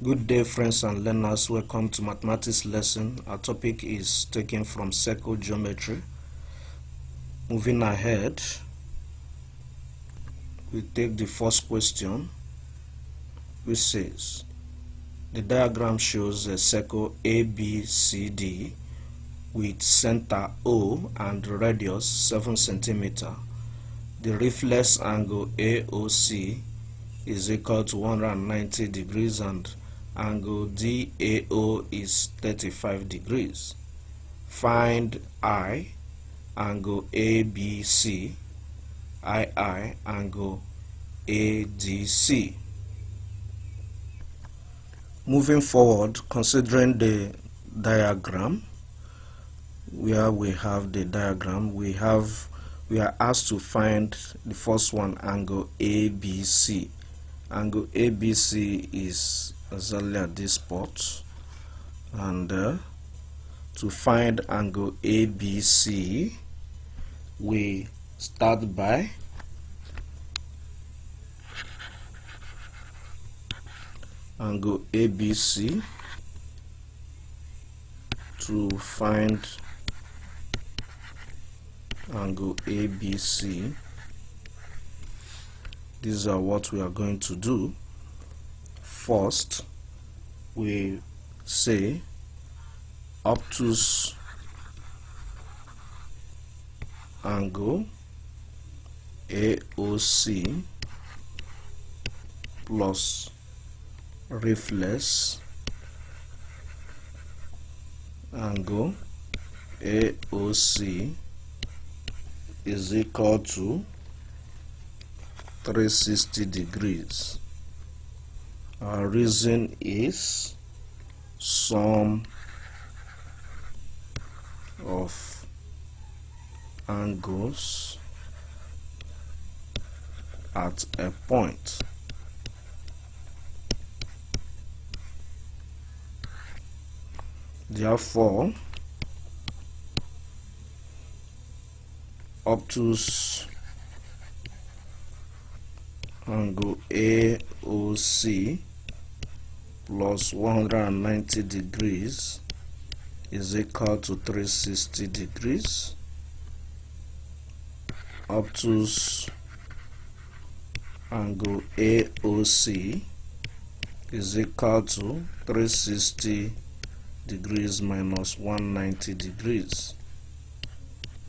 Good day, friends and learners. Welcome to mathematics lesson. Our topic is taken from circle geometry. Moving ahead, we take the first question, which says the diagram shows a circle ABCD with center O and radius 7 cm. The reflex angle AOC is equal to 190 degrees and angle DAO is 35 degrees. Find I, angle ABC, II, angle ADC. Moving forward, considering the diagram, where we have the diagram, we are asked to find the first one, angle ABC. Angle ABC is exactly at this spot, and to find angle ABC, we start by angle ABC. To find angle ABC, these are what we are going to do. First, we say obtuse angle AOC plus reflex angle AOC is equal to 360 degrees. Our reason is sum of angles at a point. Therefore, obtuse angle AOC plus 190 degrees is equal to 360 degrees. Obtuse angle AOC is equal to 360 degrees minus 190 degrees,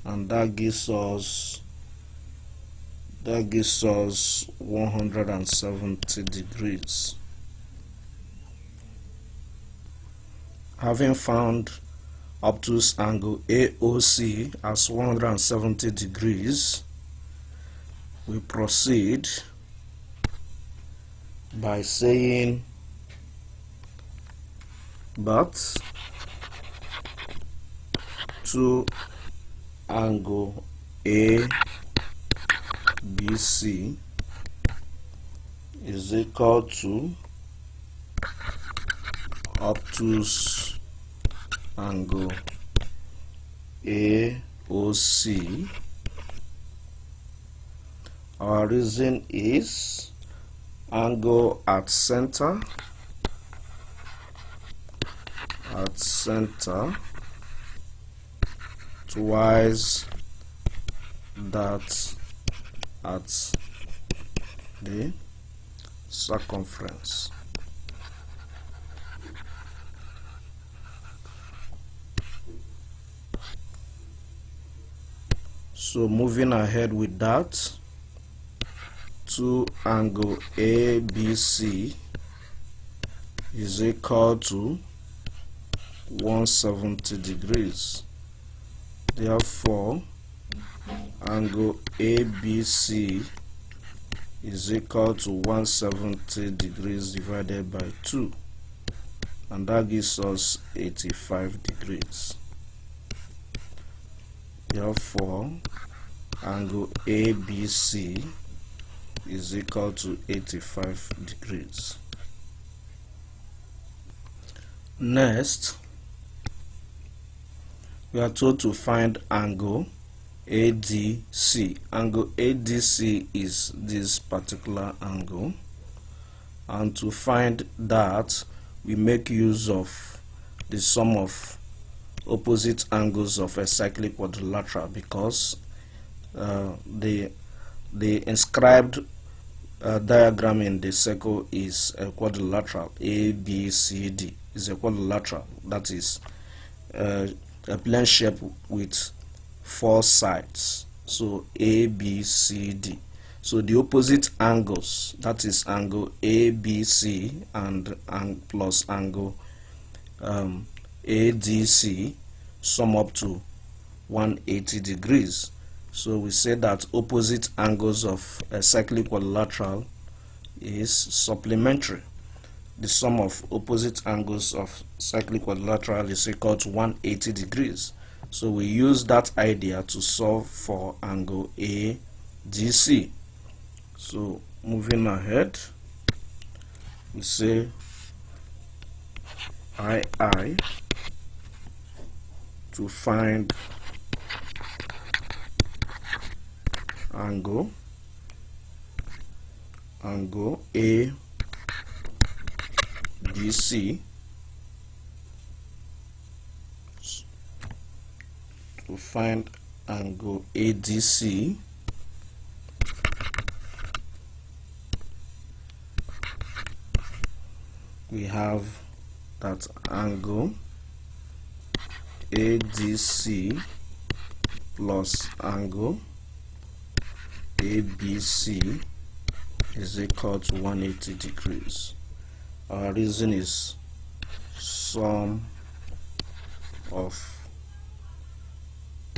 and that gives us 170 degrees. Having found obtuse angle AOC as 170 degrees, we proceed by saying but to angle ABC is equal to obtuse angle AOC. Our reason is angle at center twice that at the circumference. So moving ahead with that, to angle ABC is equal to 170 degrees. Therefore, angle ABC is equal to 170 degrees divided by 2, and that gives us 85 degrees. Therefore, angle ABC is equal to 85 degrees. Next, we are told to find angle ADC. Angle ADC is this particular angle, and to find that, we make use of the sum of opposite angles of a cyclic quadrilateral, because the inscribed diagram in the circle is a quadrilateral. A, B, C, D is a quadrilateral, that is a plane shape with 4 sides. So A, B, C, D. So the opposite angles, that is angle ABC and plus angle ADC, sum up to 180 degrees. So we say that opposite angles of a cyclic quadrilateral is supplementary. The sum of opposite angles of cyclic quadrilateral is equal to 180 degrees. So we use that idea to solve for angle ADC. So moving ahead, we say II to find angle ADC, to find angle ADC, we have that angle ADC plus angle ABC is equal to 180 degrees. Our reason is sum of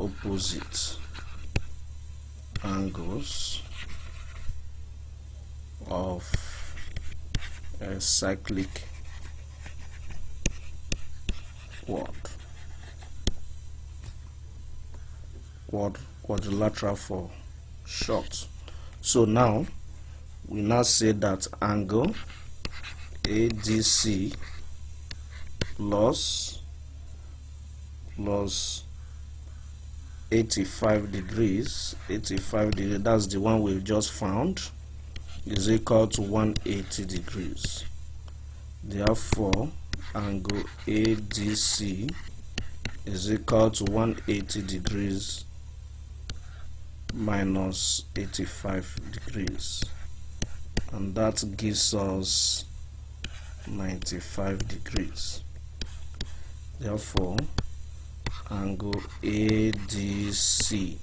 opposite angles of a cyclic quadrilateral for short. So now we now say that angle ADC plus 85 degrees, that's the one we've just found, is equal to 180 degrees. Therefore angle ADC is equal to 180 degrees minus 85 degrees, and that gives us 95 degrees. Therefore angle ADC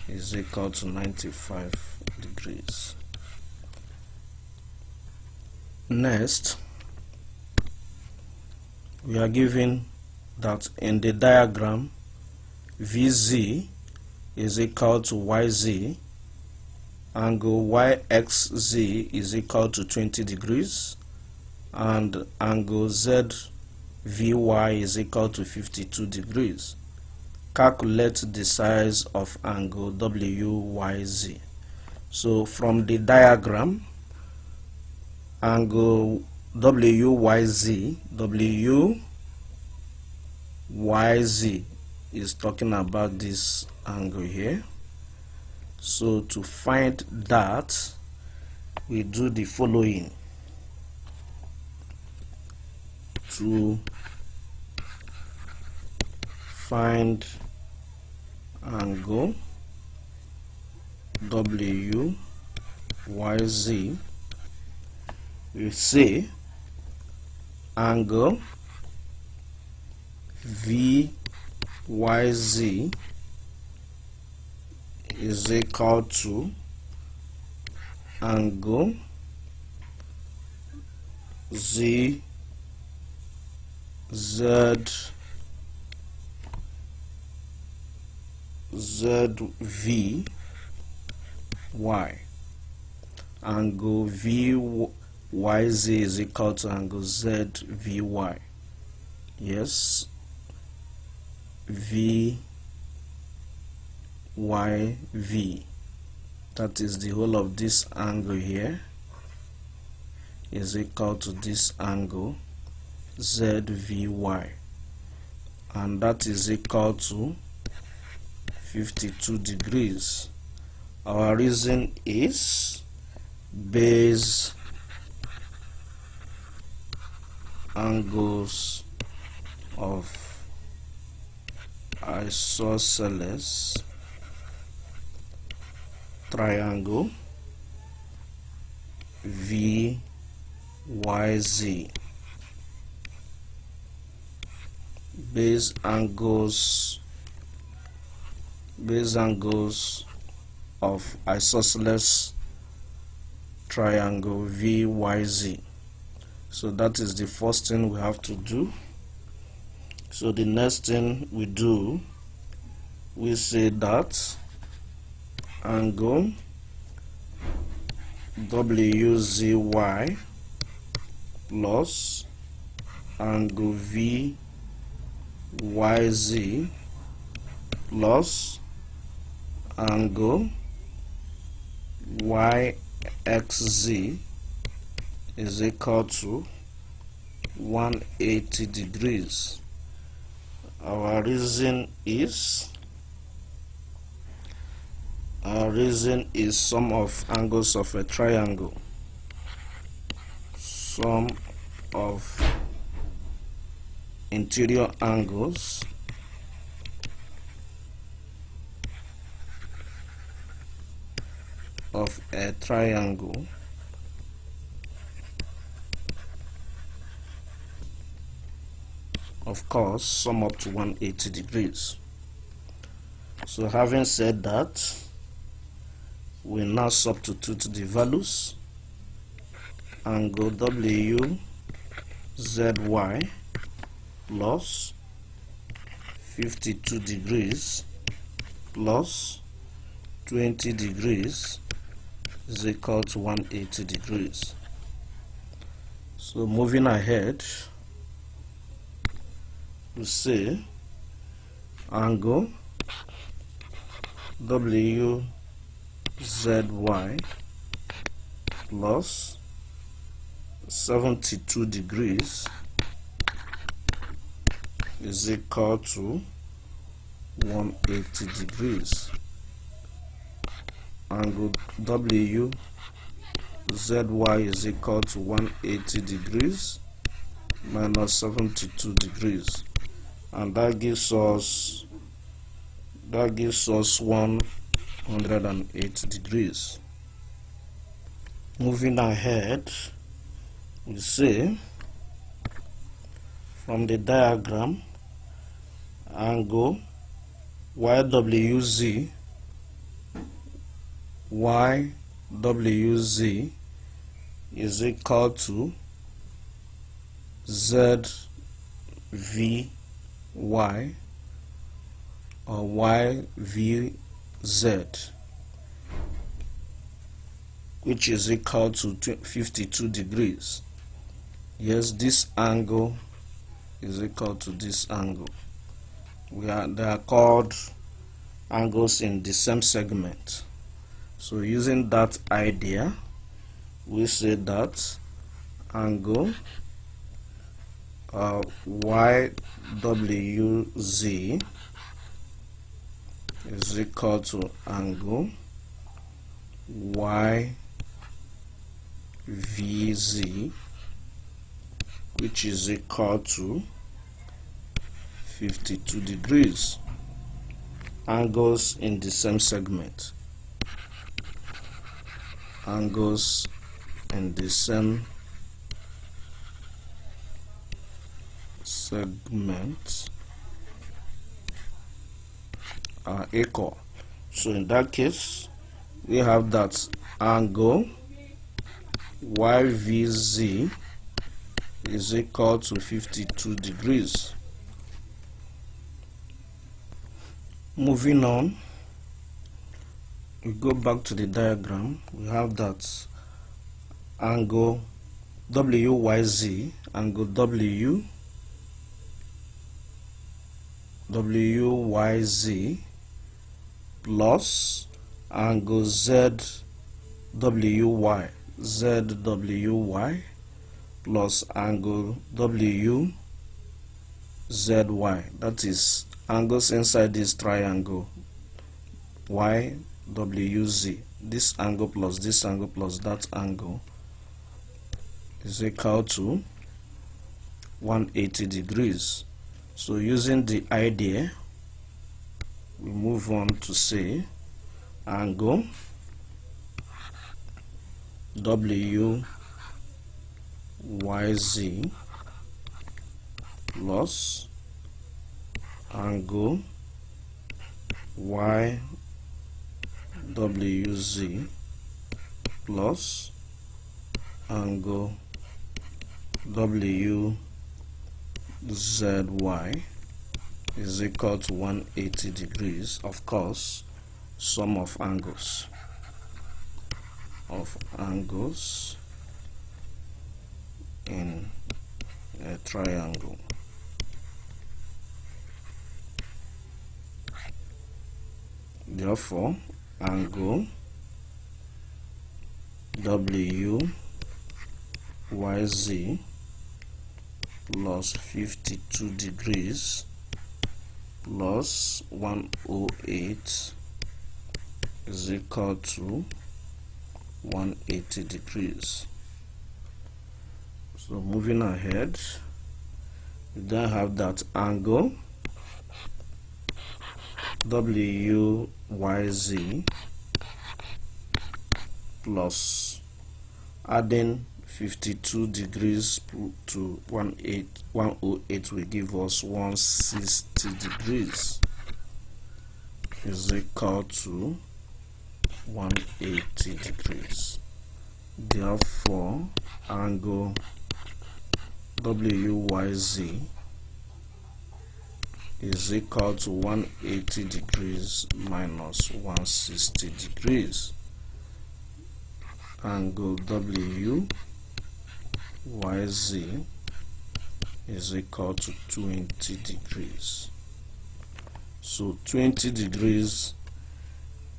is equal to 95 degrees. Next, we are given that in the diagram VZ is equal to YZ, angle YXZ is equal to 20 degrees, and angle ZVY is equal to 52 degrees. Calculate the size of angle WYZ. So from the diagram, angle WYZ is talking about this angle here. So to find that, we do the following. To find angle WYZ, we say angle VYZ is equal to angle ZVY. Angle VYZ is equal to angle ZVY. Yes, VYV, that is the whole of this angle here, is equal to this angle ZVY, and that is equal to 52 degrees. Our reason is base angles of isosceles triangle VYZ. Base angles of isosceles triangle VYZ. So that is the first thing we have to do. So the next thing we do, we say that angle WZY plus angle VYZ plus angle YXZ is equal to 180 degrees. Our reason is sum of angles of a triangle. Sum of interior angles of a triangle of course sum up to 180 degrees. So having said that, we now substitute the values. Angle WZY plus 52 degrees plus 20 degrees is equal to 180 degrees. So moving ahead, we say angle WZY plus 72 degrees is equal to 180 degrees. Angle WZY is equal to 180 degrees minus 72 degrees, and that gives us 108 degrees. Moving ahead, we say from the diagram, angle YWZ is equal to ZVY or YVZ, which is equal to 52 degrees. Yes, this angle is equal to this angle. They are called angles in the same segment. So using that idea, we say that angle YWZ is equal to angle YVZ, which is equal to 52 degrees. Angles in the same segment. Angles in the same segment are equal. So in that case, we have that angle YVZ is equal to 52 degrees. Moving on, we go back to the diagram. We have that angle WYZ, angle WYZ plus angle ZWY plus angle WZY. That is angles inside this triangle YWZ. This angle plus this angle plus that angle is equal to 180 degrees. So using the idea, we move on to say angle WYZ plus angle YWZ plus angle WZY is equal to 180 degrees. Of course, sum of angles in a triangle. Therefore, angle WYZ plus 52 degrees plus 108 is equal to 180 degrees. So moving ahead, we then have that angle WYZ plus adding 52 degrees to 108 will give us 160 degrees is equal to 180 degrees. Therefore, angle WYZ is equal to 180 degrees minus 160 degrees. Angle WYZ is equal to 20 degrees. So 20 degrees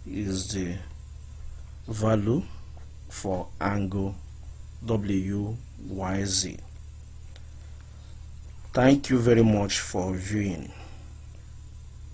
is the value for angle WYZ. Thank you very much for viewing.